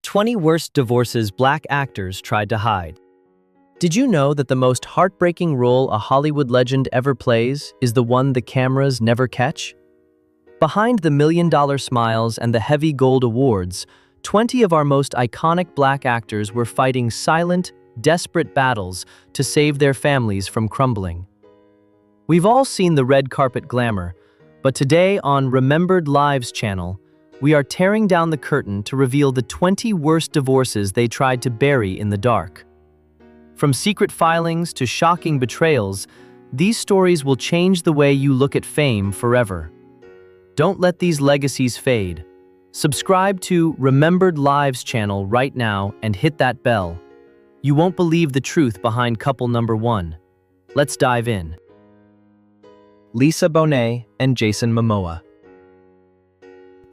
20 Worst Divorces Black Actors Tried to Hide. Did you know that the most heartbreaking role a Hollywood legend ever plays is the one the cameras never catch? Behind the million-dollar smiles and the heavy gold awards, 20 of our most iconic black actors were fighting silent, desperate battles to save their families from crumbling. We've all seen the red carpet glamour, but today on Remembered Lives channel, we are tearing down the curtain to reveal the 20 worst divorces they tried to bury in the dark. From secret filings to shocking betrayals, these stories will change the way you look at fame forever. Don't let these legacies fade. Subscribe to Remembered Lives channel right now and hit that bell. You won't believe the truth behind couple number 1. Let's dive in. Lisa Bonet and Jason Momoa.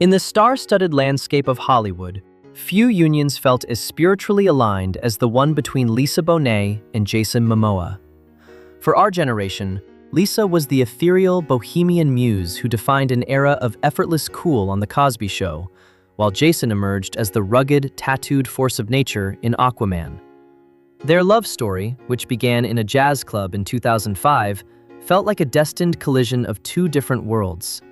In the star-studded landscape of Hollywood, few unions felt as spiritually aligned as the one between Lisa Bonet and Jason Momoa. For our generation, Lisa was the ethereal bohemian muse who defined an era of effortless cool on The Cosby Show, while Jason emerged as the rugged, tattooed force of nature in Aquaman. Their love story, which began in a jazz club in 2005, felt like a destined collision of two different worlds.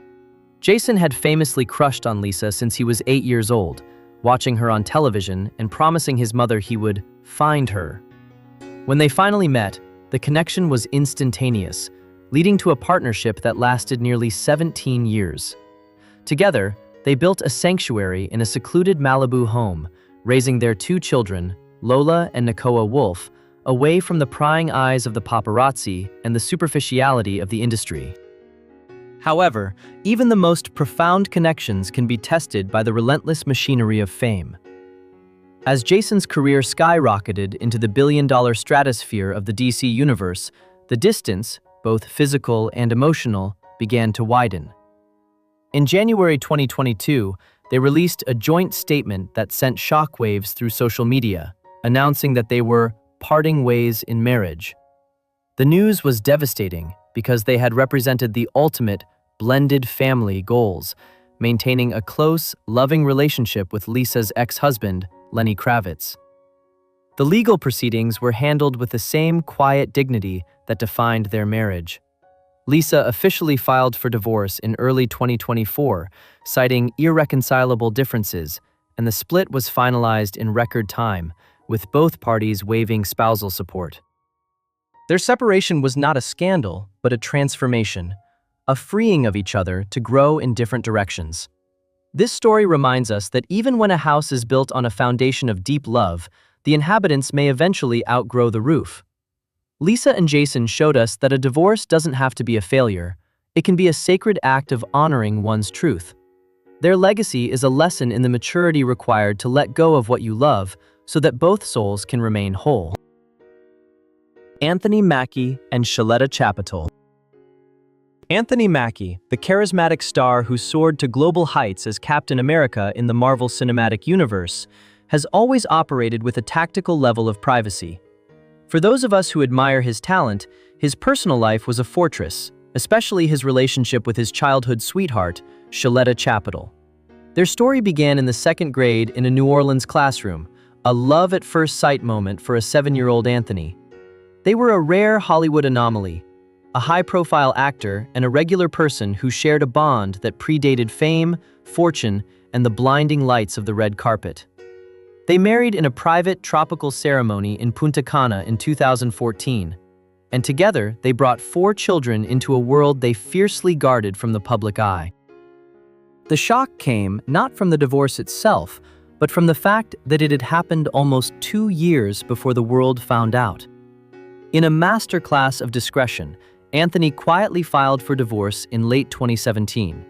Jason had famously crushed on Lisa since he was 8 years old, watching her on television and promising his mother he would find her. When they finally met, the connection was instantaneous, leading to a partnership that lasted nearly 17 years. Together, they built a sanctuary in a secluded Malibu home, raising their 2 children, Lola and Nakoa Wolf, away from the prying eyes of the paparazzi and the superficiality of the industry. However, even the most profound connections can be tested by the relentless machinery of fame. As Jason's career skyrocketed into the billion-dollar stratosphere of the DC universe, the distance, both physical and emotional, began to widen. In January 2022, they released a joint statement that sent shockwaves through social media, announcing that they were parting ways in marriage. The news was devastating because they had represented the ultimate blended family goals, maintaining a close, loving relationship with Lisa's ex-husband, Lenny Kravitz. The legal proceedings were handled with the same quiet dignity that defined their marriage. Lisa officially filed for divorce in early 2024, citing irreconcilable differences, and the split was finalized in record time, with both parties waiving spousal support. Their separation was not a scandal, but a transformation, a freeing of each other to grow in different directions. This story reminds us that even when a house is built on a foundation of deep love, the inhabitants may eventually outgrow the roof. Lisa and Jason showed us that a divorce doesn't have to be a failure. It can be a sacred act of honoring one's truth. Their legacy is a lesson in the maturity required to let go of what you love so that both souls can remain whole. Anthony Mackie and Sheletta Chapitol. Anthony Mackie, the charismatic star who soared to global heights as Captain America in the Marvel Cinematic Universe, has always operated with a tactical level of privacy. For those of us who admire his talent, his personal life was a fortress, especially his relationship with his childhood sweetheart, Sheletta Chapitol. Their story began in the 2nd grade in a New Orleans classroom, a love-at-first-sight moment for a 7-year-old Anthony. They were a rare Hollywood anomaly, a high-profile actor and a regular person who shared a bond that predated fame, fortune, and the blinding lights of the red carpet. They married in a private tropical ceremony in Punta Cana in 2014, and together they brought 4 children into a world they fiercely guarded from the public eye. The shock came not from the divorce itself, but from the fact that it had happened almost 2 years before the world found out. In a masterclass of discretion, Anthony quietly filed for divorce in late 2017.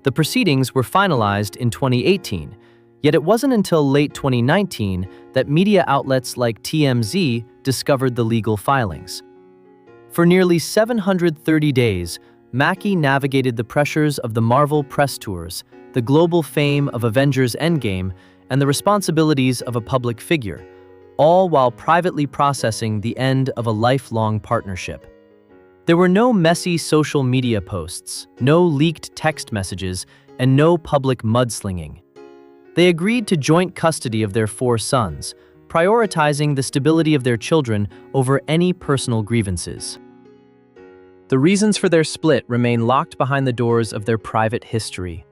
The proceedings were finalized in 2018, yet it wasn't until late 2019 that media outlets like TMZ discovered the legal filings. For nearly 730 days, Mackie navigated the pressures of the Marvel press tours, the global fame of Avengers Endgame, and the responsibilities of a public figure, all while privately processing the end of a lifelong partnership. There were no messy social media posts, no leaked text messages, and no public mudslinging. They agreed to joint custody of their 4 sons, prioritizing the stability of their children over any personal grievances. The reasons for their split remain locked behind the doors of their private history.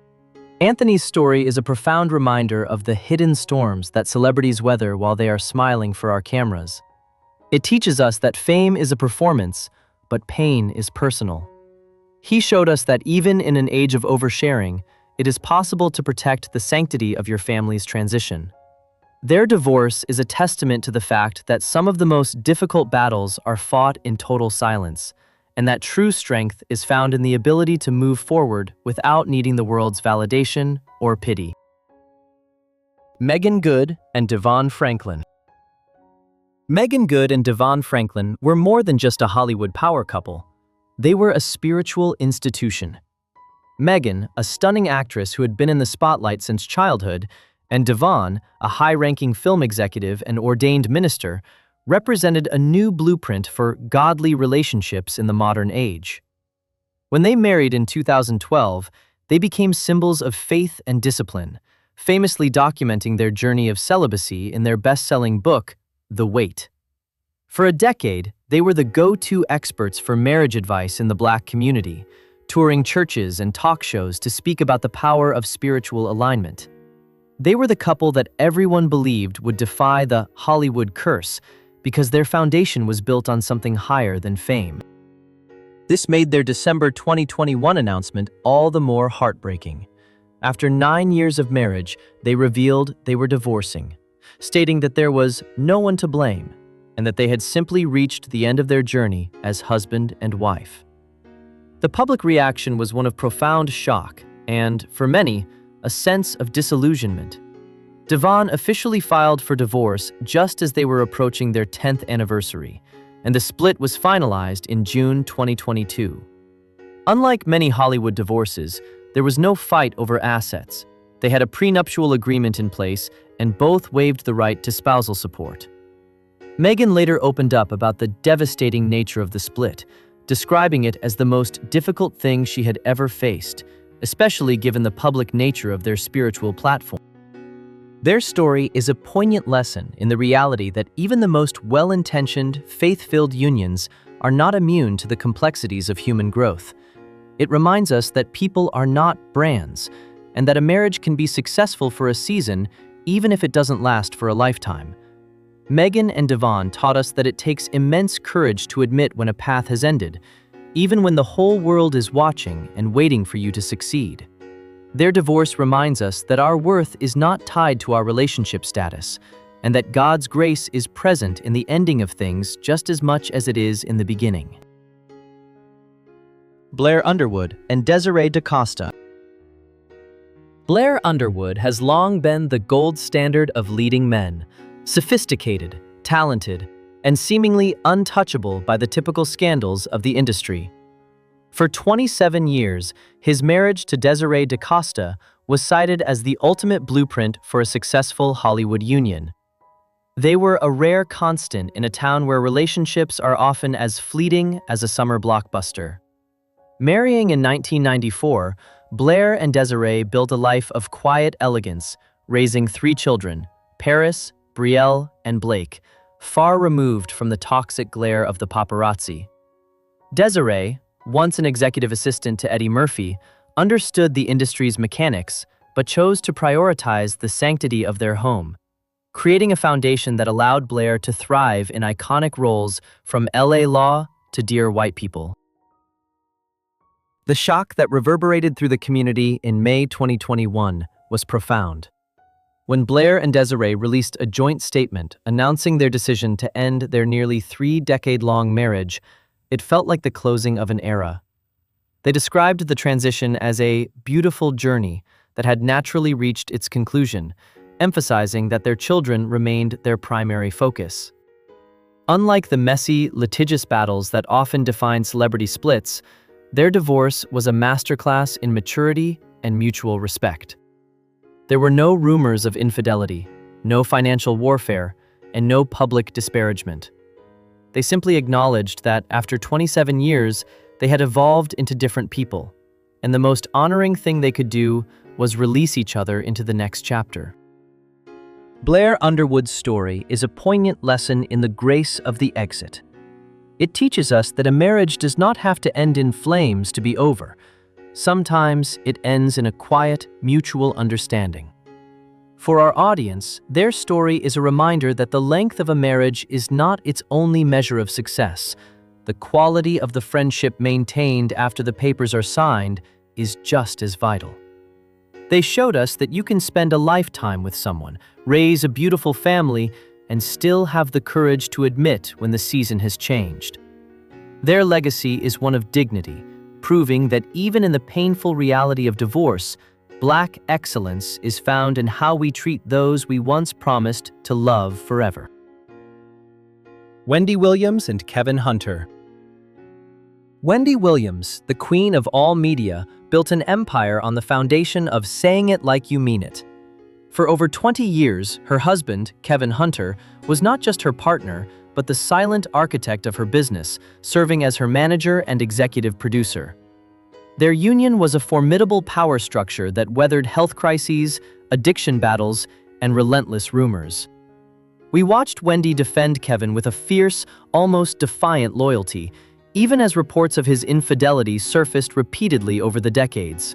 Anthony's story is a profound reminder of the hidden storms that celebrities weather while they are smiling for our cameras. It teaches us that fame is a performance, but pain is personal. He showed us that even in an age of oversharing, it is possible to protect the sanctity of your family's transition. Their divorce is a testament to the fact that some of the most difficult battles are fought in total silence, and that true strength is found in the ability to move forward without needing the world's validation or pity. Meagan Good and DeVon Franklin. Meagan Good and DeVon Franklin were more than just a Hollywood power couple. They were a spiritual institution. Meagan, a stunning actress who had been in the spotlight since childhood, and DeVon, a high-ranking film executive and ordained minister, represented a new blueprint for godly relationships in the modern age. When they married in 2012, they became symbols of faith and discipline, famously documenting their journey of celibacy in their best-selling book, The Wait. For a decade, they were the go-to experts for marriage advice in the Black community, touring churches and talk shows to speak about the power of spiritual alignment. They were the couple that everyone believed would defy the Hollywood curse because their foundation was built on something higher than fame. This made their December 2021 announcement all the more heartbreaking. After 9 years of marriage, they revealed they were divorcing, stating that there was no one to blame and that they had simply reached the end of their journey as husband and wife. The public reaction was one of profound shock and, for many, a sense of disillusionment. DeVon officially filed for divorce just as they were approaching their 10th anniversary, and the split was finalized in June 2022. Unlike many Hollywood divorces, there was no fight over assets. They had a prenuptial agreement in place, and both waived the right to spousal support. Meagan later opened up about the devastating nature of the split, describing it as the most difficult thing she had ever faced, especially given the public nature of their spiritual platform. Their story is a poignant lesson in the reality that even the most well-intentioned, faith-filled unions are not immune to the complexities of human growth. It reminds us that people are not brands, and that a marriage can be successful for a season even if it doesn't last for a lifetime. Meagan and DeVon taught us that it takes immense courage to admit when a path has ended, even when the whole world is watching and waiting for you to succeed. Their divorce reminds us that our worth is not tied to our relationship status, and that God's grace is present in the ending of things just as much as it is in the beginning. Blair Underwood and Desiree DaCosta. Blair Underwood has long been the gold standard of leading men, sophisticated, talented, and seemingly untouchable by the typical scandals of the industry. For 27 years, his marriage to Desiree DaCosta was cited as the ultimate blueprint for a successful Hollywood union. They were a rare constant in a town where relationships are often as fleeting as a summer blockbuster. Marrying in 1994, Blair and Desiree built a life of quiet elegance, raising 3 children, Paris, Brielle, and Blake, far removed from the toxic glare of the paparazzi. Desiree, once an executive assistant to Eddie Murphy, understood the industry's mechanics, but chose to prioritize the sanctity of their home, creating a foundation that allowed Blair to thrive in iconic roles from LA Law to Dear White People. The shock that reverberated through the community in May 2021 was profound. When Blair and Desiree released a joint statement announcing their decision to end their nearly 3-decade-long marriage, it felt like the closing of an era. They described the transition as a beautiful journey that had naturally reached its conclusion, emphasizing that their children remained their primary focus. Unlike the messy, litigious battles that often define celebrity splits, their divorce was a masterclass in maturity and mutual respect. There were no rumors of infidelity, no financial warfare, and no public disparagement. They simply acknowledged that after 27 years, they had evolved into different people, and the most honoring thing they could do was release each other into the next chapter. Blair Underwood's story is a poignant lesson in the grace of the exit. It teaches us that a marriage does not have to end in flames to be over. Sometimes it ends in a quiet, mutual understanding. For our audience, their story is a reminder that the length of a marriage is not its only measure of success. The quality of the friendship maintained after the papers are signed is just as vital. They showed us that you can spend a lifetime with someone, raise a beautiful family, and still have the courage to admit when the season has changed. Their legacy is one of dignity, proving that even in the painful reality of divorce, Black excellence is found in how we treat those we once promised to love forever. Wendy Williams and Kevin Hunter. Wendy Williams, the queen of all media, built an empire on the foundation of saying it like you mean it. For over 20 years, her husband, Kevin Hunter, was not just her partner, but the silent architect of her business, serving as her manager and executive producer. Their union was a formidable power structure that weathered health crises, addiction battles, and relentless rumors. We watched Wendy defend Kevin with a fierce, almost defiant loyalty, even as reports of his infidelity surfaced repeatedly over the decades.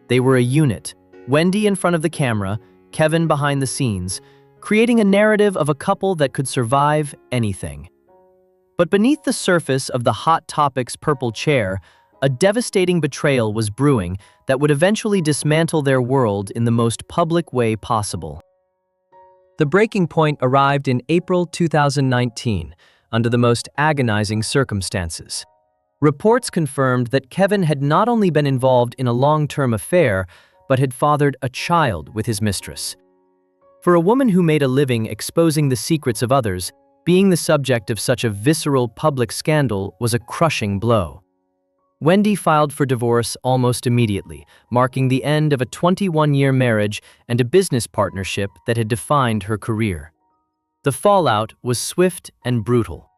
They were a unit, Wendy in front of the camera, Kevin behind the scenes, creating a narrative of a couple that could survive anything. But beneath the surface of the Hot Topics purple chair, a devastating betrayal was brewing that would eventually dismantle their world in the most public way possible. The breaking point arrived in April 2019, under the most agonizing circumstances. Reports confirmed that Kevin had not only been involved in a long-term affair, but had fathered a child with his mistress. For a woman who made a living exposing the secrets of others, being the subject of such a visceral public scandal was a crushing blow. Wendy filed for divorce almost immediately, marking the end of a 21-year marriage and a business partnership that had defined her career. The fallout was swift and brutal.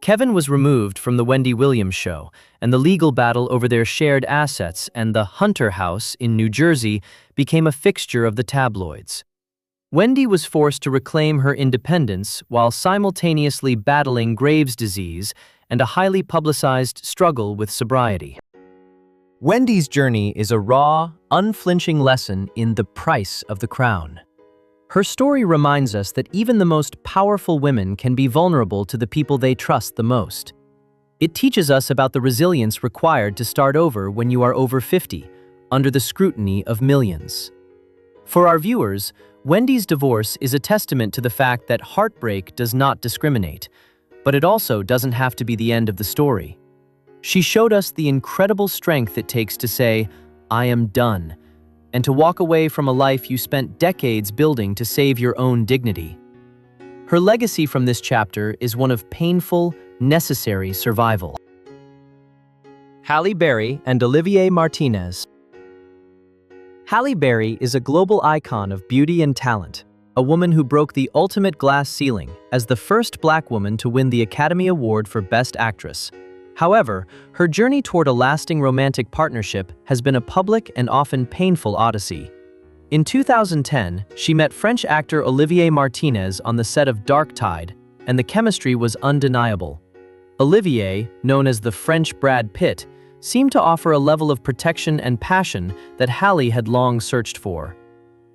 Kevin was removed from the Wendy Williams show, and the legal battle over their shared assets and the Hunter House in New Jersey became a fixture of the tabloids. Wendy was forced to reclaim her independence while simultaneously battling Graves' disease and a highly publicized struggle with sobriety. Wendy's journey is a raw, unflinching lesson in the price of the crown. Her story reminds us that even the most powerful women can be vulnerable to the people they trust the most. It teaches us about the resilience required to start over when you are over 50, under the scrutiny of millions. For our viewers, Wendy's divorce is a testament to the fact that heartbreak does not discriminate, but it also doesn't have to be the end of the story. She showed us the incredible strength it takes to say, "I am done," and to walk away from a life you spent decades building to save your own dignity. Her legacy from this chapter is one of painful, necessary survival. Halle Berry and Olivier Martinez. Halle Berry is a global icon of beauty and talent, a woman who broke the ultimate glass ceiling as the first Black woman to win the Academy Award for Best Actress. However, her journey toward a lasting romantic partnership has been a public and often painful odyssey. In 2010, she met French actor Olivier Martinez on the set of Dark Tide, and the chemistry was undeniable. Olivier, known as the French Brad Pitt, seemed to offer a level of protection and passion that Halle had long searched for.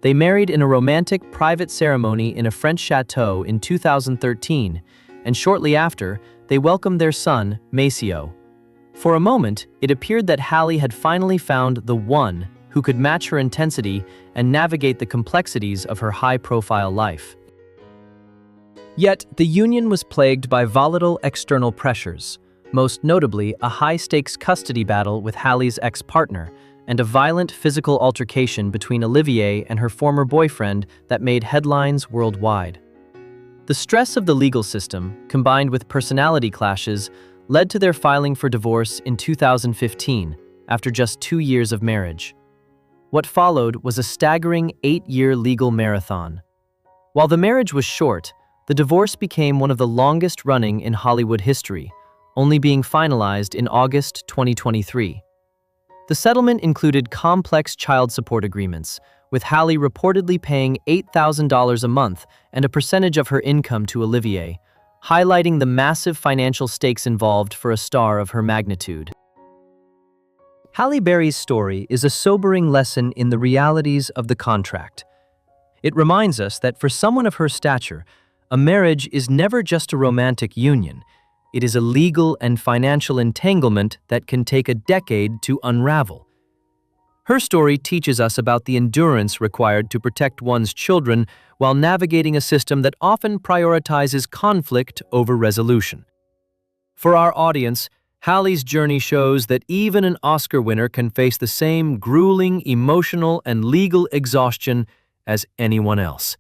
They married in a romantic private ceremony in a French chateau in 2013, and shortly after, they welcomed their son, Maceo. For a moment, it appeared that Halle had finally found the one who could match her intensity and navigate the complexities of her high-profile life. Yet, the union was plagued by volatile external pressures, most notably a high-stakes custody battle with Halle's ex-partner, and a violent physical altercation between Olivier and her former boyfriend that made headlines worldwide. The stress of the legal system, combined with personality clashes, led to their filing for divorce in 2015, after just 2 years of marriage. What followed was a staggering 8-year legal marathon. While the marriage was short, the divorce became one of the longest running in Hollywood history, only being finalized in August 2023. The settlement included complex child support agreements, with Halle reportedly paying $8,000 a month and a percentage of her income to Olivier, highlighting the massive financial stakes involved for a star of her magnitude. Halle Berry's story is a sobering lesson in the realities of the contract. It reminds us that for someone of her stature, a marriage is never just a romantic union. It is a legal and financial entanglement that can take a decade to unravel. Her story teaches us about the endurance required to protect one's children while navigating a system that often prioritizes conflict over resolution. For our audience, Halle's journey shows that even an Oscar winner can face the same grueling emotional and legal exhaustion as anyone else.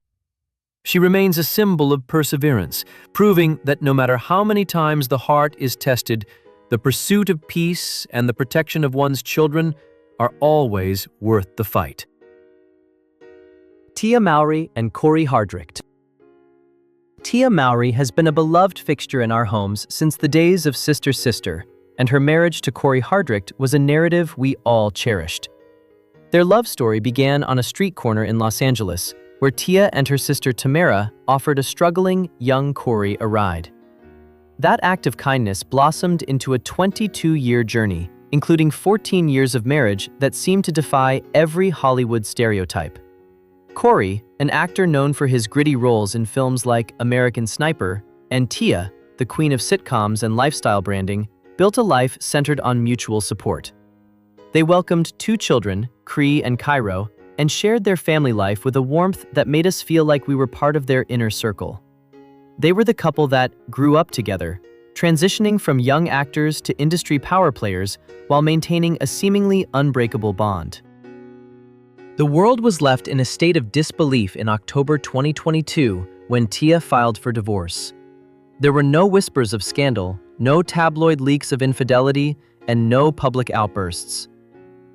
She remains a symbol of perseverance, proving that no matter how many times the heart is tested, the pursuit of peace and the protection of one's children are always worth the fight. Mowry and Cory Hardrict. Mowry has been a beloved fixture in our homes since the days of Sister Sister, and her marriage to Cory Hardrict was a narrative we all cherished. Their love story began on a street corner in Los Angeles, where Taye and her sister Tamara offered a struggling young Cory a ride. That act of kindness blossomed into a 22-year journey, including 14 years of marriage that seemed to defy every Hollywood stereotype. Cory, an actor known for his gritty roles in films like American Sniper, and Taye, the queen of sitcoms and lifestyle branding, built a life centered on mutual support. They welcomed 2 children, Cree and Cairo, and shared their family life with a warmth that made us feel like we were part of their inner circle. They were the couple that grew up together, transitioning from young actors to industry power players while maintaining a seemingly unbreakable bond. The world was left in a state of disbelief in October 2022 when Taye filed for divorce. There were no whispers of scandal, no tabloid leaks of infidelity, and no public outbursts.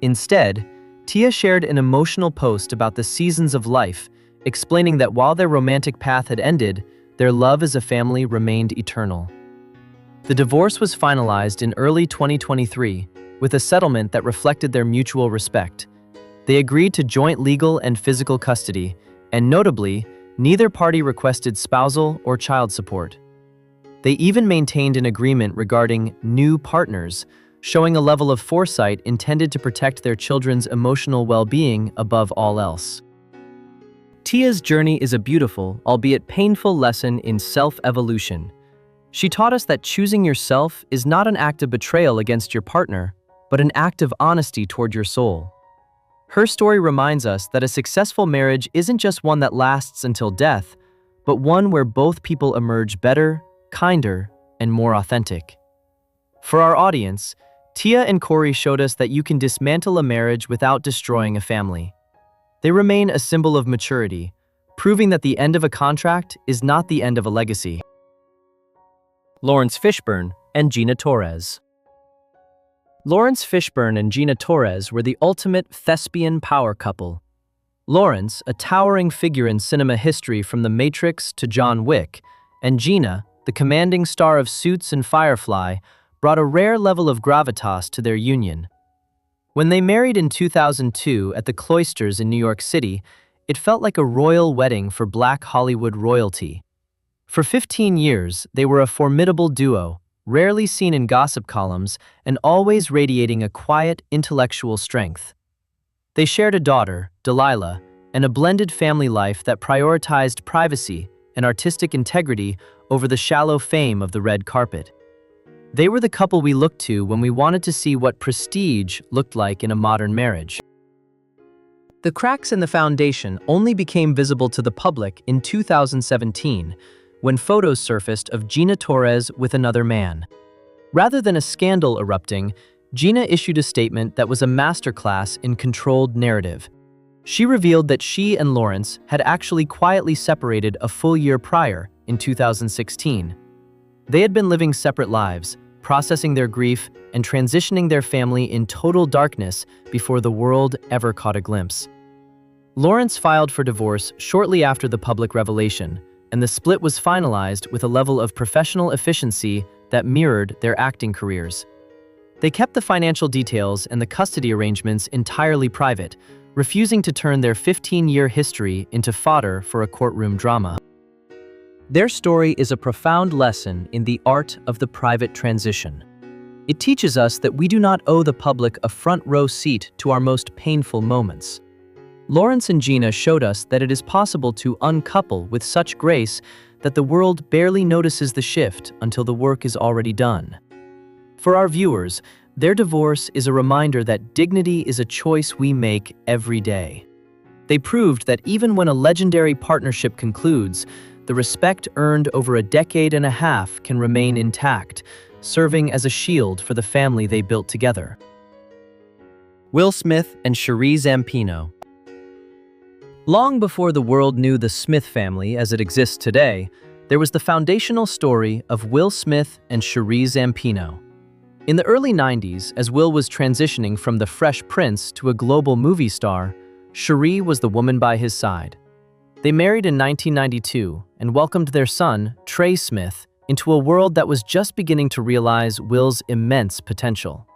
Instead, Taye shared an emotional post about the seasons of life, explaining that while their romantic path had ended, their love as a family remained eternal. The divorce was finalized in early 2023 with a settlement that reflected their mutual respect. They agreed to joint legal and physical custody, and notably, neither party requested spousal or child support. They even maintained an agreement regarding new partners, showing a level of foresight intended to protect their children's emotional well-being above all else. Taye's journey is a beautiful, albeit painful lesson in self-evolution. She taught us that choosing yourself is not an act of betrayal against your partner, but an act of honesty toward your soul. Her story reminds us that a successful marriage isn't just one that lasts until death, but one where both people emerge better, kinder, and more authentic. For our audience, Taye and Cory showed us that you can dismantle a marriage without destroying a family. They remain a symbol of maturity, proving that the end of a contract is not the end of a legacy. Laurence Fishburne and Gina Torres. Laurence Fishburne and Gina Torres were the ultimate thespian power couple. Laurence, a towering figure in cinema history from The Matrix to John Wick, and Gina, the commanding star of Suits and Firefly, brought a rare level of gravitas to their union. When they married in 2002 at the Cloisters in New York City, it felt like a royal wedding for Black Hollywood royalty. For 15 years, they were a formidable duo, rarely seen in gossip columns and always radiating a quiet, intellectual strength. They shared a daughter, Delilah, and a blended family life that prioritized privacy and artistic integrity over the shallow fame of the red carpet. They were the couple we looked to when we wanted to see what prestige looked like in a modern marriage. The cracks in the foundation only became visible to the public in 2017, when photos surfaced of Gina Torres with another man. Rather than a scandal erupting, Gina issued a statement that was a masterclass in controlled narrative. She revealed that she and Laurence had actually quietly separated a full year prior, in 2016. They had been living separate lives, processing their grief and transitioning their family in total darkness before the world ever caught a glimpse. Laurence filed for divorce shortly after the public revelation, and the split was finalized with a level of professional efficiency that mirrored their acting careers. They kept the financial details and the custody arrangements entirely private, refusing to turn their 15-year history into fodder for a courtroom drama. Their story is a profound lesson in the art of the private transition. It teaches us that we do not owe the public a front-row seat to our most painful moments. Laurence and Gina showed us that it is possible to uncouple with such grace that the world barely notices the shift until the work is already done. For our viewers, their divorce is a reminder that dignity is a choice we make every day. They proved that even when a legendary partnership concludes, the respect earned over a decade and a half can remain intact, serving as a shield for the family they built together. Will Smith and Sheree Zampino. Long before the world knew the Smith family as it exists today, there was the foundational story of Will Smith and Sheree Zampino. In the early 90s, as Will was transitioning from the Fresh Prince to a global movie star, Sheree was the woman by his side. They married in 1992 and welcomed their son, Trey Smith, into a world that was just beginning to realize Will's immense potential.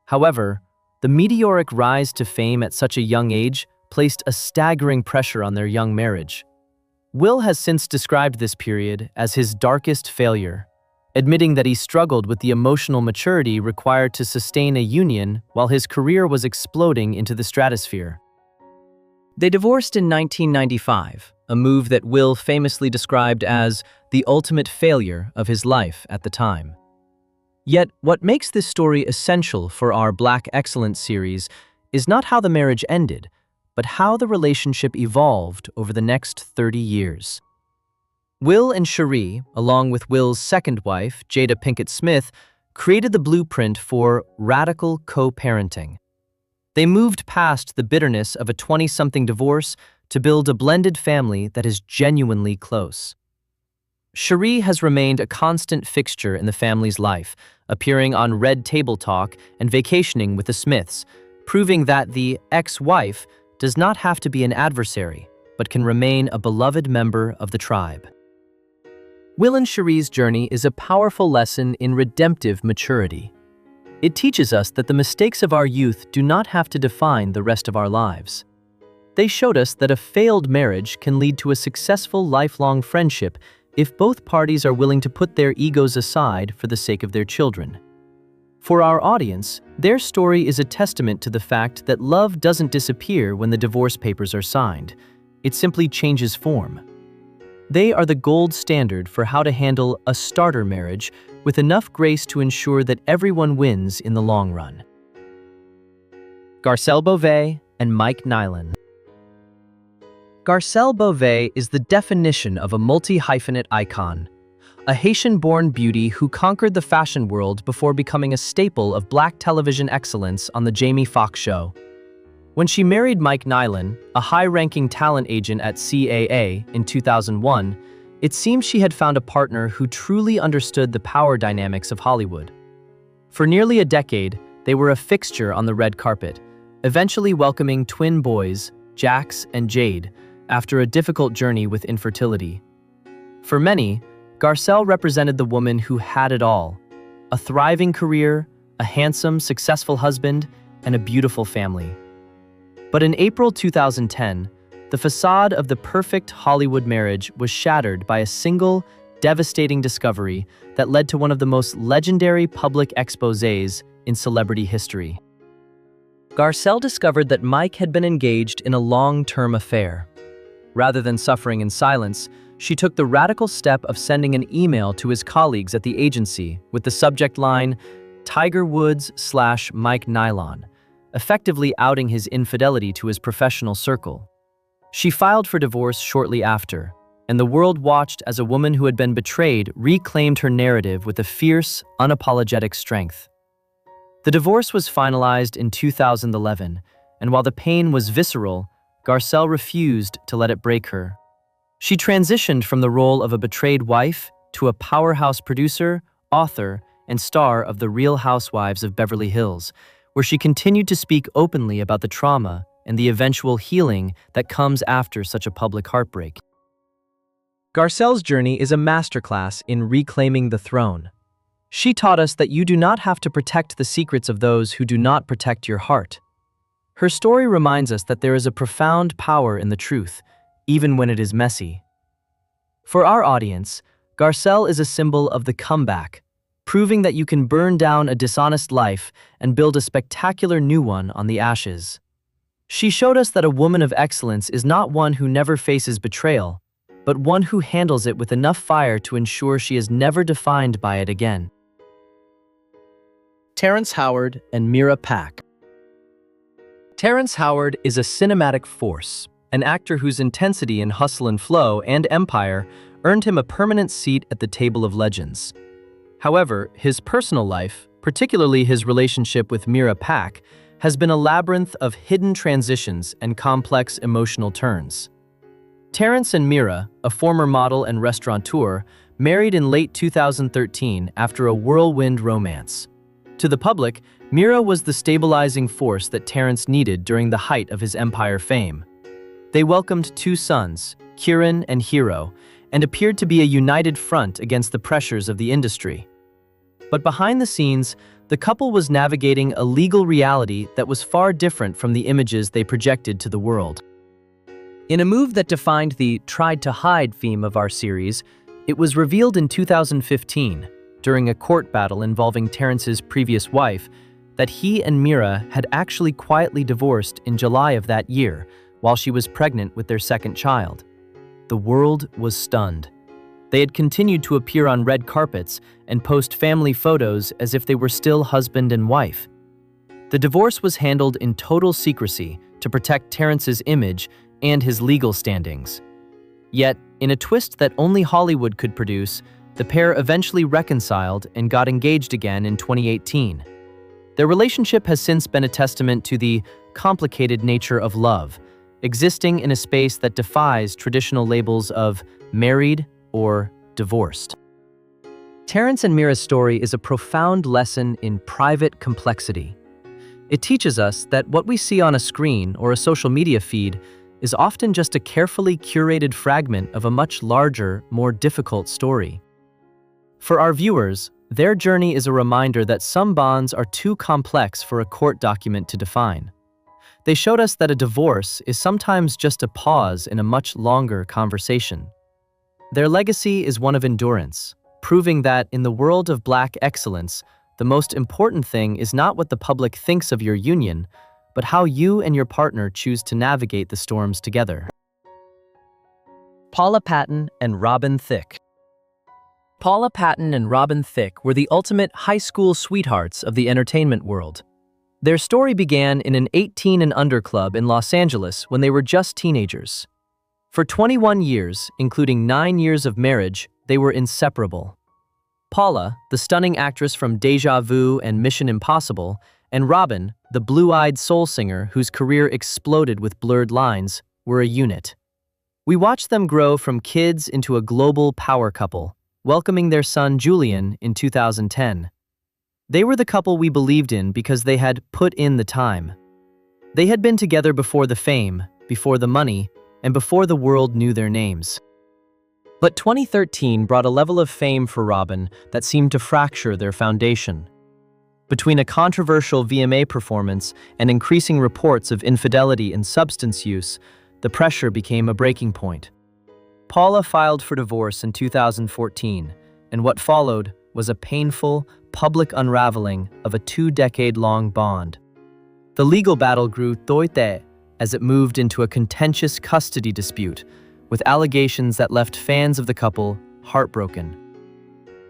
However, the meteoric rise to fame at such a young age placed a staggering pressure on their young marriage. Will has since described this period as his darkest failure, admitting that he struggled with the emotional maturity required to sustain a union while his career was exploding into the stratosphere. They divorced in 1995, a move that Will famously described as the ultimate failure of his life at the time. Yet, what makes this story essential for our Black Excellence series is not how the marriage ended, but how the relationship evolved over the next 30 years. Will and Sheree, along with Will's second wife, Jada Pinkett Smith, created the blueprint for radical co-parenting. They moved past the bitterness of a 20-something divorce to build a blended family that is genuinely close. Sheree has remained a constant fixture in the family's life, appearing on Red Table Talk and vacationing with the Smiths, proving that the ex-wife does not have to be an adversary, but can remain a beloved member of the tribe. Will and Sheree's journey is a powerful lesson in redemptive maturity. It teaches us that the mistakes of our youth do not have to define the rest of our lives. They showed us that a failed marriage can lead to a successful lifelong friendship if both parties are willing to put their egos aside for the sake of their children. For our audience, their story is a testament to the fact that love doesn't disappear when the divorce papers are signed. It simply changes form. They are the gold standard for how to handle a starter marriage with enough grace to ensure that everyone wins in the long run. Garcelle Beauvais and Mike Nyland. Garcelle Beauvais is the definition of a multi-hyphenate icon, a Haitian-born beauty who conquered the fashion world before becoming a staple of Black television excellence on The Jamie Foxx Show. When she married Mike Nyland, a high-ranking talent agent at CAA, in 2001, it seemed she had found a partner who truly understood the power dynamics of Hollywood. For nearly a decade, they were a fixture on the red carpet, eventually welcoming twin boys, Jax and Jade, after a difficult journey with infertility. For many, Garcelle represented the woman who had it all: a thriving career, a handsome, successful husband, and a beautiful family. But in April 2010, the facade of the perfect Hollywood marriage was shattered by a single, devastating discovery that led to one of the most legendary public exposés in celebrity history. Garcelle discovered that Mike had been engaged in a long-term affair. Rather than suffering in silence, she took the radical step of sending an email to his colleagues at the agency with the subject line, "Tiger Woods/Mike Nylon," effectively outing his infidelity to his professional circle. She filed for divorce shortly after, and the world watched as a woman who had been betrayed reclaimed her narrative with a fierce, unapologetic strength. The divorce was finalized in 2011, and while the pain was visceral, Garcelle refused to let it break her. She transitioned from the role of a betrayed wife to a powerhouse producer, author, and star of The Real Housewives of Beverly Hills, where she continued to speak openly about the trauma and the eventual healing that comes after such a public heartbreak. Garcelle's journey is a masterclass in reclaiming the throne. She taught us that you do not have to protect the secrets of those who do not protect your heart. Her story reminds us that there is a profound power in the truth, even when it is messy. For our audience, Garcelle is a symbol of the comeback, proving that you can burn down a dishonest life and build a spectacular new one on the ashes. She showed us that a woman of excellence is not one who never faces betrayal, but one who handles it with enough fire to ensure she is never defined by it again. Terrence Howard and Mira Pack. Terrence Howard is a cinematic force, an actor whose intensity in Hustle and Flow and Empire earned him a permanent seat at the table of legends. However, his personal life, particularly his relationship with Mira Pack, has been a labyrinth of hidden transitions and complex emotional turns. Terrence and Mira, a former model and restaurateur, married in late 2013 after a whirlwind romance. To the public, Mira was the stabilizing force that Terrence needed during the height of his Empire fame. They welcomed two sons, Kieran and Hero, and appeared to be a united front against the pressures of the industry. But behind the scenes, the couple was navigating a legal reality that was far different from the images they projected to the world. In a move that defined the tried to hide theme of our series, it was revealed in 2015, during a court battle involving Terrence's previous wife, that he and Mira had actually quietly divorced in July of that year, while she was pregnant with their second child. The world was stunned. They had continued to appear on red carpets and post family photos as if they were still husband and wife. The divorce was handled in total secrecy to protect Terrence's image and his legal standings. Yet, in a twist that only Hollywood could produce, the pair eventually reconciled and got engaged again in 2018. Their relationship has since been a testament to the complicated nature of love, existing in a space that defies traditional labels of married or divorced. Terrence and Mira's story is a profound lesson in private complexity. It teaches us that what we see on a screen or a social media feed is often just a carefully curated fragment of a much larger, more difficult story. For our viewers, their journey is a reminder that some bonds are too complex for a court document to define. They showed us that a divorce is sometimes just a pause in a much longer conversation. Their legacy is one of endurance, proving that in the world of Black excellence, the most important thing is not what the public thinks of your union, but how you and your partner choose to navigate the storms together. Paula Patton and Robin Thicke. Paula Patton and Robin Thicke were the ultimate high school sweethearts of the entertainment world. Their story began in an 18 and under club in Los Angeles when they were just teenagers. For 21 years, including 9 years of marriage, they were inseparable. Paula, the stunning actress from Deja Vu and Mission Impossible, and Robin, the blue-eyed soul singer whose career exploded with Blurred Lines, were a unit. We watched them grow from kids into a global power couple, welcoming their son Julian in 2010. They were the couple we believed in because they had put in the time. They had been together before the fame, before the money, and before the world knew their names. But 2013 brought a level of fame for Robin that seemed to fracture their foundation. Between a controversial VMA performance and increasing reports of infidelity and substance use, the pressure became a breaking point. Paula filed for divorce in 2014, and what followed was a painful, public unraveling of a 2-decade-long bond. The legal battle grew toite as it moved into a contentious custody dispute, with allegations that left fans of the couple heartbroken.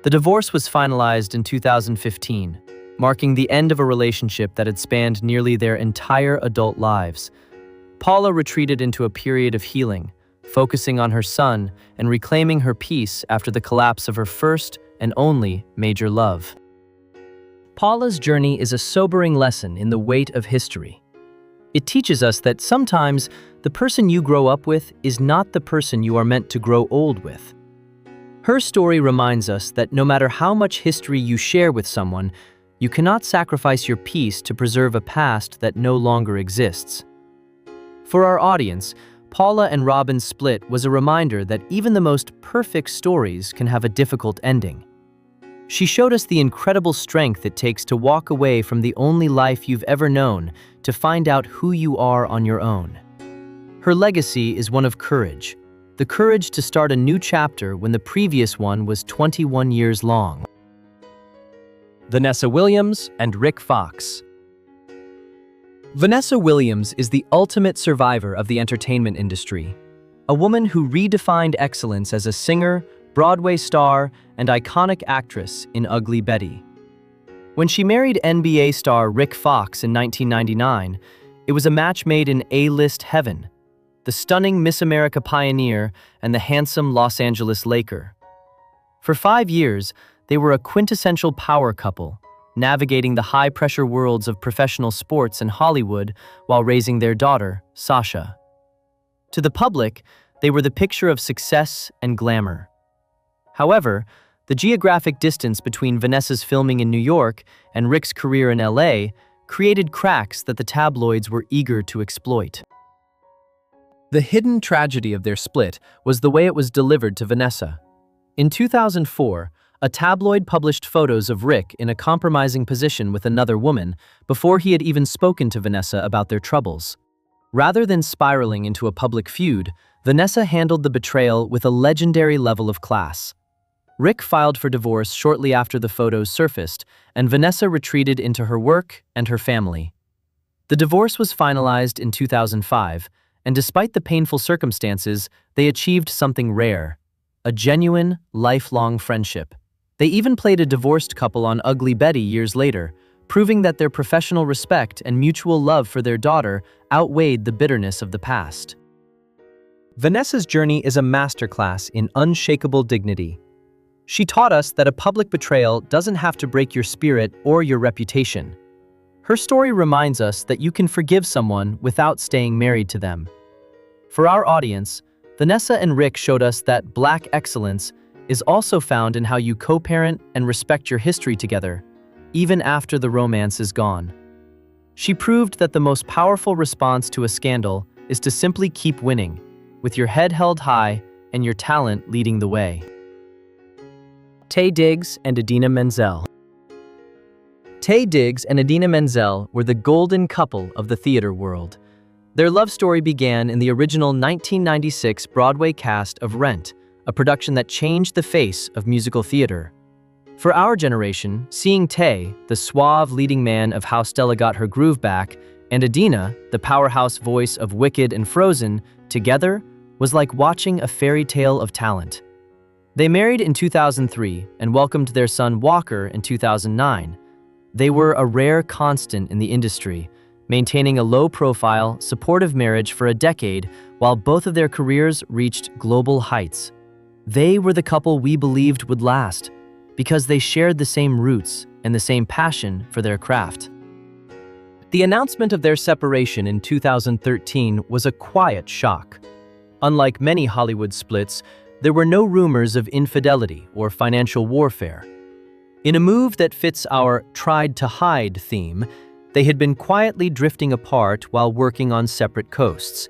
The divorce was finalized in 2015, marking the end of a relationship that had spanned nearly their entire adult lives. Paula retreated into a period of healing, focusing on her son and reclaiming her peace after the collapse of her first and only major love. Paula's journey is a sobering lesson in the weight of history. It teaches us that sometimes the person you grow up with is not the person you are meant to grow old with. Her story reminds us that no matter how much history you share with someone, you cannot sacrifice your peace to preserve a past that no longer exists. For our audience, Paula and Robin's split was a reminder that even the most perfect stories can have a difficult ending. She showed us the incredible strength it takes to walk away from the only life you've ever known to find out who you are on your own. Her legacy is one of courage, the courage to start a new chapter when the previous one was 21 years long. Vanessa Williams and Rick Fox. Vanessa Williams is the ultimate survivor of the entertainment industry, a woman who redefined excellence as a singer, Broadway star, and iconic actress in Ugly Betty. When she married NBA star Rick Fox in 1999, it was a match made in A-list heaven, the stunning Miss America pioneer and the handsome Los Angeles Laker. For 5 years, they were a quintessential power couple, navigating the high-pressure worlds of professional sports and Hollywood while raising their daughter, Sasha. To the public, they were the picture of success and glamour. However, the geographic distance between Vanessa's filming in New York and Rick's career in LA created cracks that the tabloids were eager to exploit. The hidden tragedy of their split was the way it was delivered to Vanessa. In 2004, a tabloid published photos of Rick in a compromising position with another woman before he had even spoken to Vanessa about their troubles. Rather than spiraling into a public feud, Vanessa handled the betrayal with a legendary level of class. Rick filed for divorce shortly after the photos surfaced, and Vanessa retreated into her work and her family. The divorce was finalized in 2005, and despite the painful circumstances, they achieved something rare: a genuine, lifelong friendship. They even played a divorced couple on Ugly Betty years later, proving that their professional respect and mutual love for their daughter outweighed the bitterness of the past. Vanessa's journey is a masterclass in unshakable dignity. She taught us that a public betrayal doesn't have to break your spirit or your reputation. Her story reminds us that you can forgive someone without staying married to them. For our audience, Vanessa and Rick showed us that Black excellence is also found in how you co-parent and respect your history together, even after the romance is gone. She proved that the most powerful response to a scandal is to simply keep winning, with your head held high and your talent leading the way. Taye Diggs and Idina Menzel. Taye Diggs and Idina Menzel were the golden couple of the theater world. Their love story began in the original 1996 Broadway cast of Rent, a production that changed the face of musical theater. For our generation, seeing Taye, the suave leading man of How Stella Got Her Groove Back, and Idina, the powerhouse voice of Wicked and Frozen, together was like watching a fairy tale of talent. They married in 2003 and welcomed their son Walker in 2009. They were a rare constant in the industry, maintaining a low-profile, supportive marriage for a decade while both of their careers reached global heights. They were the couple we believed would last, because they shared the same roots and the same passion for their craft. The announcement of their separation in 2013 was a quiet shock. Unlike many Hollywood splits, there were no rumors of infidelity or financial warfare. In a move that fits our tried-to-hide theme, they had been quietly drifting apart while working on separate coasts.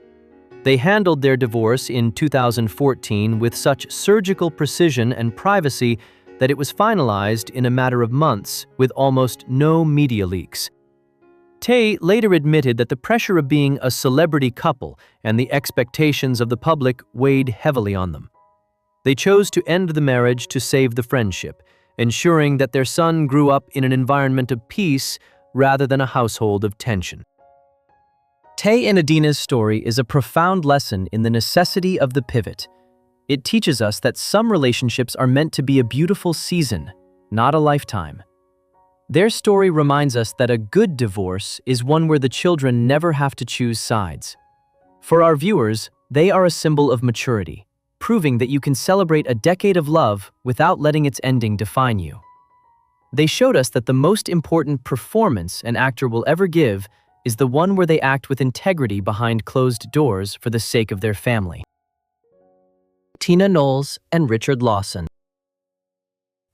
They handled their divorce in 2014 with such surgical precision and privacy that it was finalized in a matter of months with almost no media leaks. Taye later admitted that the pressure of being a celebrity couple and the expectations of the public weighed heavily on them. They chose to end the marriage to save the friendship, ensuring that their son grew up in an environment of peace rather than a household of tension. Taye and Idina's story is a profound lesson in the necessity of the pivot. It teaches us that some relationships are meant to be a beautiful season, not a lifetime. Their story reminds us that a good divorce is one where the children never have to choose sides. For our viewers, they are a symbol of maturity, proving that you can celebrate a decade of love without letting its ending define you. They showed us that the most important performance an actor will ever give is the one where they act with integrity behind closed doors for the sake of their family. Tina Knowles and Richard Lawson.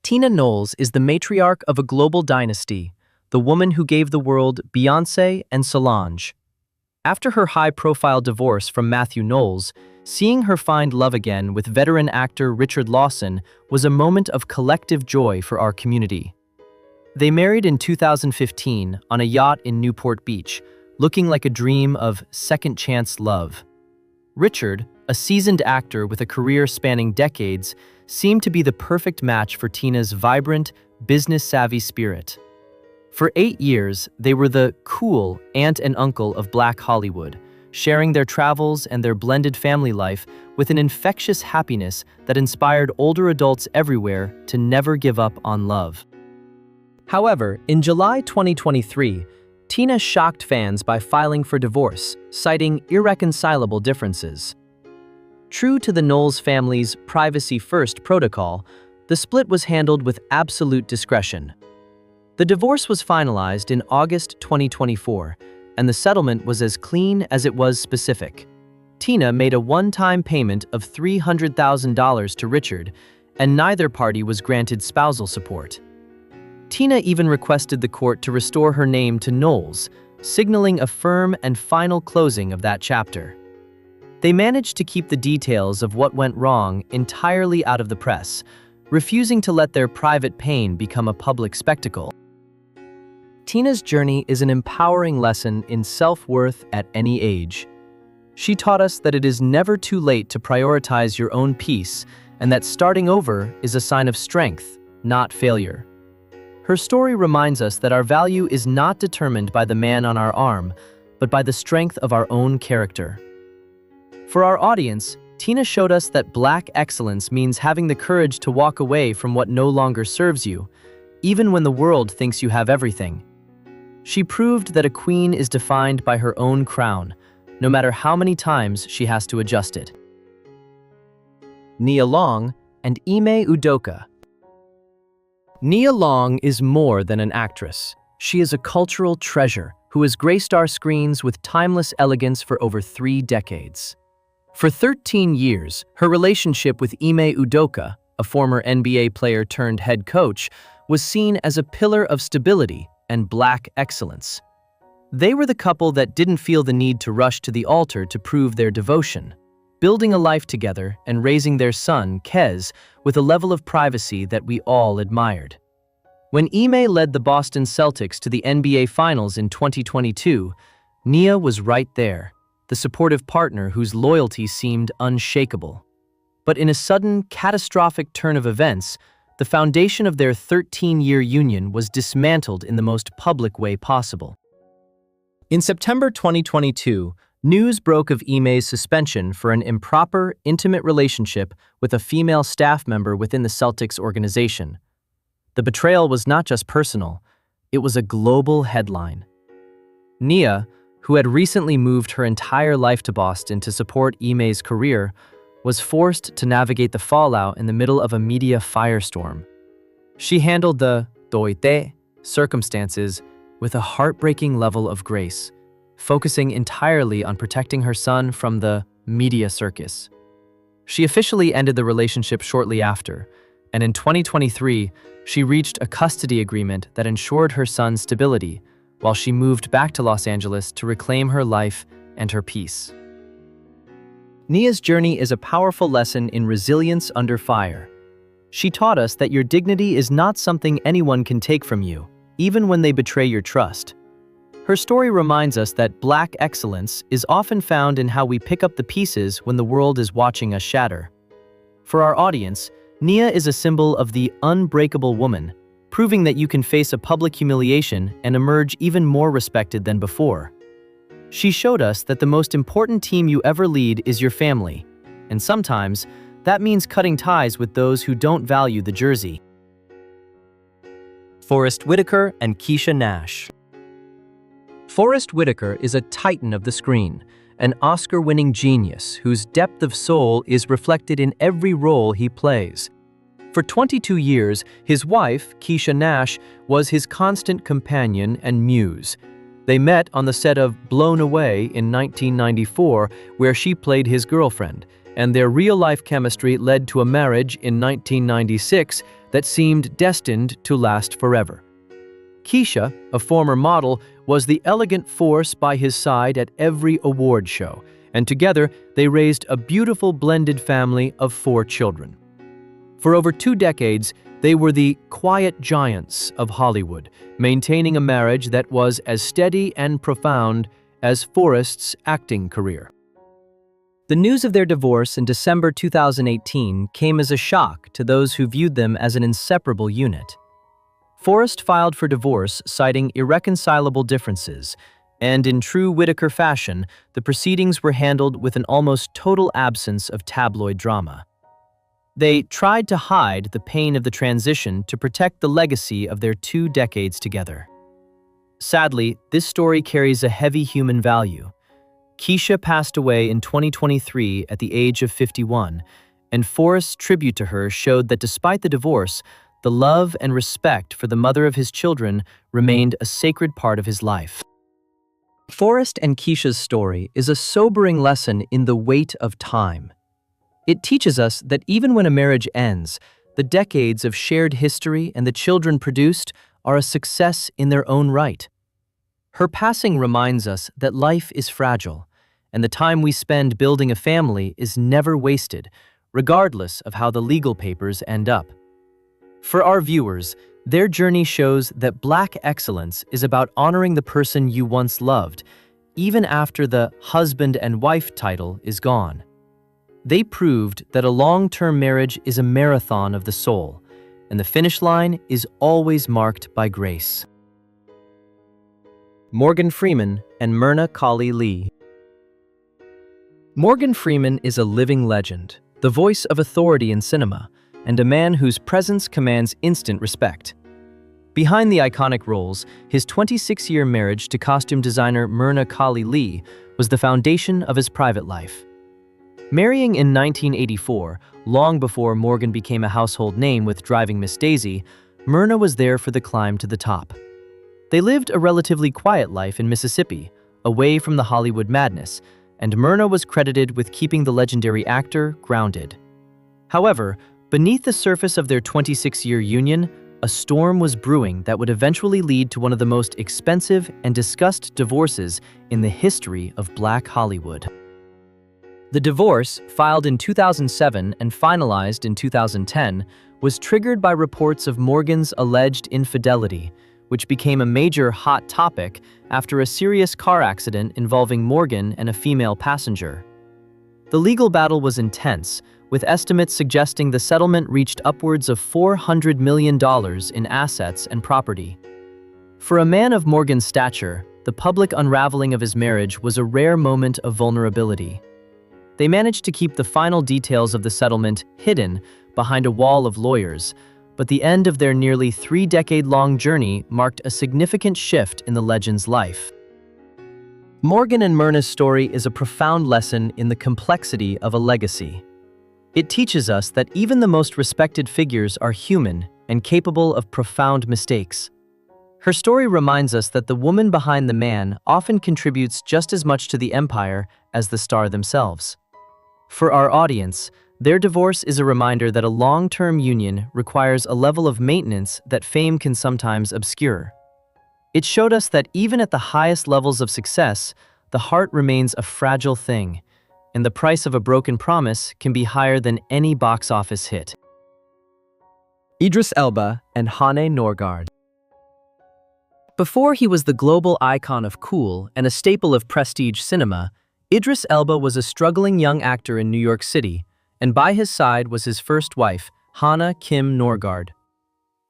Tina Knowles is the matriarch of a global dynasty, the woman who gave the world Beyoncé and Solange. After her high-profile divorce from Matthew Knowles, seeing her find love again with veteran actor Richard Lawson was a moment of collective joy for our community. They married in 2015 on a yacht in Newport Beach, looking like a dream of second-chance love. Richard, a seasoned actor with a career spanning decades, seemed to be the perfect match for Tina's vibrant, business-savvy spirit. For 8 years, they were the cool aunt and uncle of Black Hollywood, sharing their travels and their blended family life with an infectious happiness that inspired older adults everywhere to never give up on love. However, in July 2023, Tina shocked fans by filing for divorce, citing irreconcilable differences. True to the Knowles family's privacy-first protocol, the split was handled with absolute discretion. The divorce was finalized in August 2024, and the settlement was as clean as it was specific. Tina made a one-time payment of $300,000 to Richard, and neither party was granted spousal support. Tina even requested the court to restore her name to Knowles, signaling a firm and final closing of that chapter. They managed to keep the details of what went wrong entirely out of the press, refusing to let their private pain become a public spectacle. Tina's journey is an empowering lesson in self-worth at any age. She taught us that it is never too late to prioritize your own peace, and that starting over is a sign of strength, not failure. Her story reminds us that our value is not determined by the man on our arm, but by the strength of our own character. For our audience, Tina showed us that Black excellence means having the courage to walk away from what no longer serves you, even when the world thinks you have everything. She proved that a queen is defined by her own crown, no matter how many times she has to adjust it. Nia Long and Ime Udoka. Nia Long is more than an actress. She is a cultural treasure who has graced our screens with timeless elegance for over 3 decades. For 13 years, her relationship with Ime Udoka, a former NBA player turned head coach, was seen as a pillar of stability and Black excellence. They were the couple that didn't feel the need to rush to the altar to prove their devotion, building a life together and raising their son, Kez, with a level of privacy that we all admired. When Ime led the Boston Celtics to the NBA Finals in 2022, Nia was right there, the supportive partner whose loyalty seemed unshakable. But in a sudden, catastrophic turn of events, the foundation of their 13-year union was dismantled in the most public way possible. In September 2022, news broke of Ime's suspension for an improper, intimate relationship with a female staff member within the Celtics organization. The betrayal was not just personal, it was a global headline. Nia, who had recently moved her entire life to Boston to support Ime's career, was forced to navigate the fallout in the middle of a media firestorm. She handled the doite circumstances with a heartbreaking level of grace, focusing entirely on protecting her son from the media circus. She officially ended the relationship shortly after, and in 2023, she reached a custody agreement that ensured her son's stability while she moved back to Los Angeles to reclaim her life and her peace. Nia's journey is a powerful lesson in resilience under fire. She taught us that your dignity is not something anyone can take from you, even when they betray your trust. Her story reminds us that Black excellence is often found in how we pick up the pieces when the world is watching us shatter. For our audience, Nia is a symbol of the unbreakable woman, proving that you can face a public humiliation and emerge even more respected than before. She showed us that the most important team you ever lead is your family, and sometimes that means cutting ties with those who don't value the jersey. Forest Whitaker and Keisha Nash. Forest Whitaker is a titan of the screen, an Oscar-winning genius whose depth of soul is reflected in every role he plays. For 22 years, his wife, Keisha Nash, was his constant companion and muse. They met on the set of Blown Away in 1994, where she played his girlfriend, and their real-life chemistry led to a marriage in 1996 that seemed destined to last forever. Keisha, a former model, was the elegant force by his side at every award show, and together they raised a beautiful blended family of 4 children. For over 2 decades, they were the quiet giants of Hollywood, maintaining a marriage that was as steady and profound as Forrest's acting career. The news of their divorce in December 2018 came as a shock to those who viewed them as an inseparable unit. Forrest filed for divorce citing irreconcilable differences, and in true Whittaker fashion, the proceedings were handled with an almost total absence of tabloid drama. They tried to hide the pain of the transition to protect the legacy of their 2 decades together. Sadly, this story carries a heavy human value. Keisha passed away in 2023 at the age of 51, and Forrest's tribute to her showed that despite the divorce, the love and respect for the mother of his children remained a sacred part of his life. Forrest and Keisha's story is a sobering lesson in the weight of time. It teaches us that even when a marriage ends, the decades of shared history and the children produced are a success in their own right. Her passing reminds us that life is fragile, and the time we spend building a family is never wasted, regardless of how the legal papers end up. For our viewers, their journey shows that Black excellence is about honoring the person you once loved, even after the husband and wife title is gone. They proved that a long-term marriage is a marathon of the soul, and the finish line is always marked by grace. Morgan Freeman and Myrna Lee. Morgan Freeman is a living legend, the voice of authority in cinema, and a man whose presence commands instant respect. Behind the iconic roles, his 26-year marriage to costume designer Myrna Lee was the foundation of his private life. Marrying in 1984, long before Morgan became a household name with Driving Miss Daisy, Myrna was there for the climb to the top. They lived a relatively quiet life in Mississippi, away from the Hollywood madness, and Myrna was credited with keeping the legendary actor grounded. However, beneath the surface of their 26-year union, a storm was brewing that would eventually lead to one of the most expensive and discussed divorces in the history of Black Hollywood. The divorce, filed in 2007 and finalized in 2010, was triggered by reports of Morgan's alleged infidelity, which became a major hot topic after a serious car accident involving Morgan and a female passenger. The legal battle was intense, with estimates suggesting the settlement reached upwards of $400 million in assets and property. For a man of Morgan's stature, the public unraveling of his marriage was a rare moment of vulnerability. They managed to keep the final details of the settlement hidden behind a wall of lawyers, but the end of their nearly 3-decade-long journey marked a significant shift in the legend's life. Morgan and Myrna's story is a profound lesson in the complexity of a legacy. It teaches us that even the most respected figures are human and capable of profound mistakes. Her story reminds us that the woman behind the man often contributes just as much to the empire as the star themselves. For our audience, their divorce is a reminder that a long-term union requires a level of maintenance that fame can sometimes obscure. It showed us that even at the highest levels of success, the heart remains a fragile thing, and the price of a broken promise can be higher than any box office hit. Idris Elba and Hanne Norgard. Before he was the global icon of cool and a staple of prestige cinema, Idris Elba was a struggling young actor in New York City, and by his side was his first wife, Hanne Kim Norgard.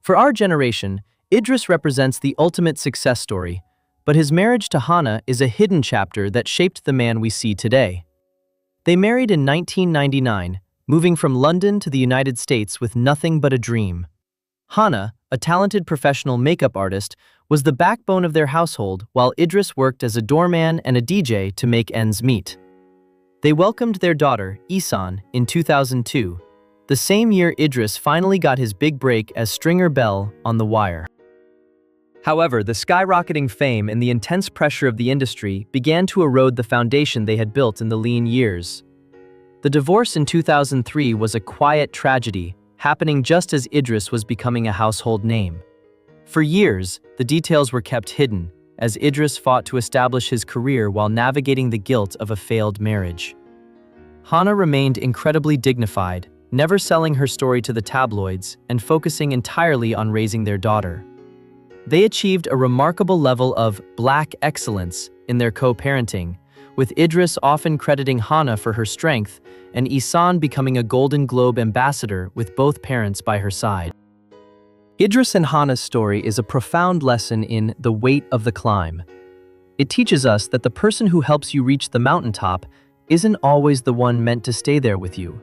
For our generation, Idris represents the ultimate success story, but his marriage to Hanne is a hidden chapter that shaped the man we see today. They married in 1999, moving from London to the United States with nothing but a dream. Hanne, a talented professional makeup artist, was the backbone of their household, while Idris worked as a doorman and a DJ to make ends meet. They welcomed their daughter, Ihsan, in 2002, the same year Idris finally got his big break as Stringer Bell on The Wire. However, the skyrocketing fame and the intense pressure of the industry began to erode the foundation they had built in the lean years. The divorce in 2003 was a quiet tragedy, happening just as Idris was becoming a household name. For years, the details were kept hidden, as Idris fought to establish his career while navigating the guilt of a failed marriage. Hannah remained incredibly dignified, never selling her story to the tabloids and focusing entirely on raising their daughter. They achieved a remarkable level of Black excellence in their co-parenting, with Idris often crediting Hannah for her strength and Ihsan becoming a Golden Globe ambassador with both parents by her side. Idris and Hannah's story is a profound lesson in the weight of the climb. It teaches us that the person who helps you reach the mountaintop isn't always the one meant to stay there with you.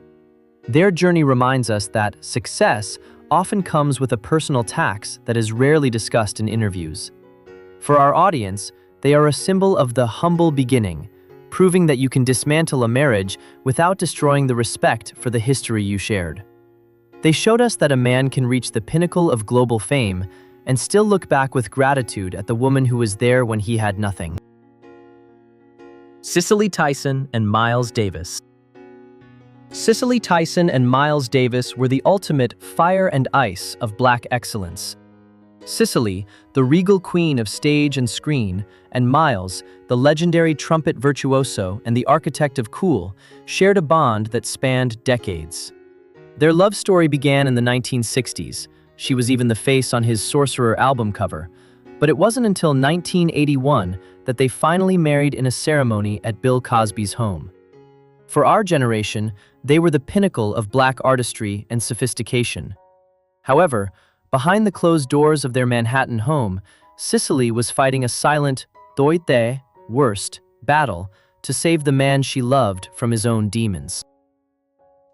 Their journey reminds us that success often comes with a personal tax that is rarely discussed in interviews. For our audience, they are a symbol of the humble beginning, proving that you can dismantle a marriage without destroying the respect for the history you shared. They showed us that a man can reach the pinnacle of global fame and still look back with gratitude at the woman who was there when he had nothing. Cicely Tyson and Miles Davis. Cicely Tyson and Miles Davis were the ultimate fire and ice of Black excellence. Cicely, the regal queen of stage and screen, and Miles, the legendary trumpet virtuoso and the architect of cool, shared a bond that spanned decades. Their love story began in the 1960s. She was even the face on his Sorcerer album cover. But it wasn't until 1981 that they finally married in a ceremony at Bill Cosby's home. For our generation, they were the pinnacle of Black artistry and sophistication. However, behind the closed doors of their Manhattan home, Cicely was fighting a silent, doite, worst, battle to save the man she loved from his own demons.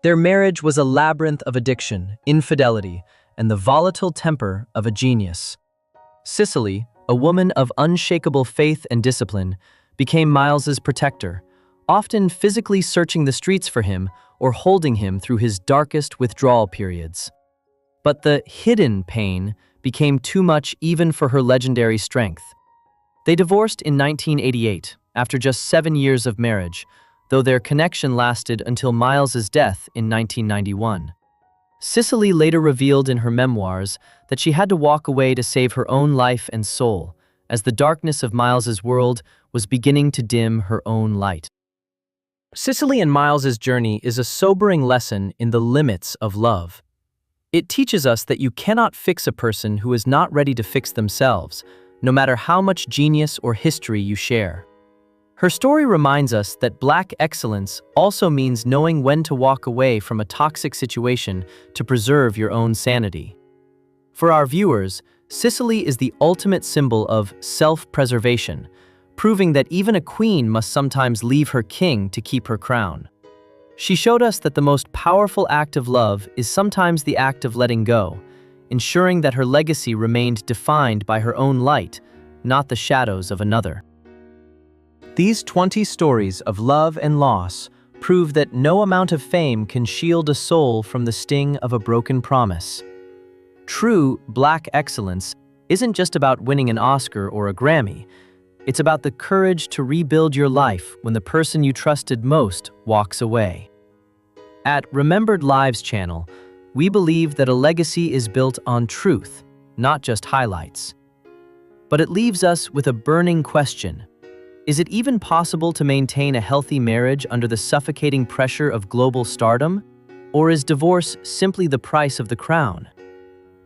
Their marriage was a labyrinth of addiction, infidelity, and the volatile temper of a genius. Cicely, a woman of unshakable faith and discipline, became Miles's protector, often physically searching the streets for him or holding him through his darkest withdrawal periods. But the hidden pain became too much even for her legendary strength. They divorced in 1988, after just 7 years of marriage, though their connection lasted until Miles's death in 1991. Cicely later revealed in her memoirs that she had to walk away to save her own life and soul, as the darkness of Miles's world was beginning to dim her own light. Cicely and Miles's journey is a sobering lesson in the limits of love. It teaches us that you cannot fix a person who is not ready to fix themselves, no matter how much genius or history you share. Her story reminds us that Black excellence also means knowing when to walk away from a toxic situation to preserve your own sanity. For our viewers, Cicely is the ultimate symbol of self-preservation, proving that even a queen must sometimes leave her king to keep her crown. She showed us that the most powerful act of love is sometimes the act of letting go, ensuring that her legacy remained defined by her own light, not the shadows of another. These 20 stories of love and loss prove that no amount of fame can shield a soul from the sting of a broken promise. True Black excellence isn't just about winning an Oscar or a Grammy. It's about the courage to rebuild your life when the person you trusted most walks away. At Remembered Lives channel, we believe that a legacy is built on truth, not just highlights. But it leaves us with a burning question. Is it even possible to maintain a healthy marriage under the suffocating pressure of global stardom? Or is divorce simply the price of the crown?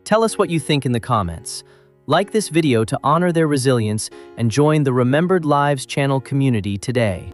Tell us what you think in the comments. Like this video to honor their resilience and join the Remembered Lives channel community today.